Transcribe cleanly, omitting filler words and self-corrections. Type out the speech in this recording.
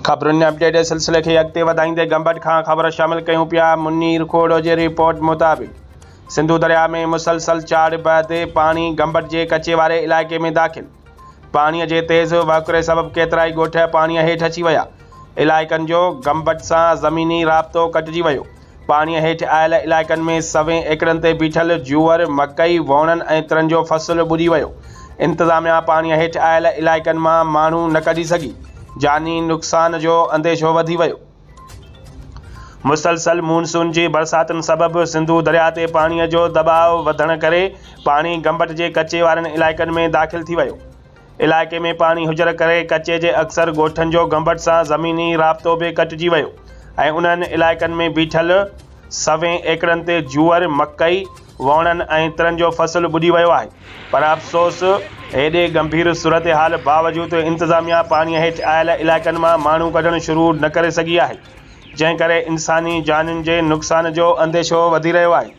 खबरुनि update सिलसिले खे अॻिते वधाईंदे गंबट खां ख़बर शामिल कयूं पिया। मुनीर खोड़ जे रिपोर्ट मुताबिक़ सिंधु दरिया में मुसलसल चाढ़ बैदि पानी गंबट जे कचे वारे इलाइक़े में दाख़िल। पाणीअ जे तेज़ वहुकिरे सबबु केतिराई ॻोठ पाणीअ हेठि अची विया। इलाइक़नि जो गंबट सां ज़मीनी राब्तो कटिजी वियो। पाणीअ हेठि आयल इलाइक़नि में 100 एकड़नि ते बीठल जूअर, मकई, वौणनि ऐं तिरनि जो फ़सुलु ॿुॾी वियो। इंतिज़ामिया पाणीअ हेठि आयल इलाइक़नि मां माण्हू न कढी सघी। जानी नुक़सान जो अंदेशो वधी वियो। मुसलसल मूनसून जी बरसातुनि सबबु सिंधु दरिया ते पाणीअ जो दबाव वधण करे पाणी गंबट जे कचे वारनि इलाइक़नि में दाख़िल थी वियो। इलाइक़े में पाणी हुजण करे कचे जे अक्सर ॻोठनि जो गंबट सां ज़मीनी राब्तो बि कटिजी वियो ऐं उन्हनि इलाइक़नि में बीठल 100 एकड़नि ते जूअर, मकई, वौणनि ऐं तिरनि जो फ़सुलु ॿुॾी वियो आहे। पर अफ़सोस हेॾे गंभीर सूरत हाल बावजूदि इंतिज़ामिया पाणीअ हेठि आयल इलाइक़नि मां माण्हू कढणु शुरू न करे सघी आहे, जंहिं करे इंसानी जानुनि जे नुक़सान जो अंदेशो वधी रहियो आहे।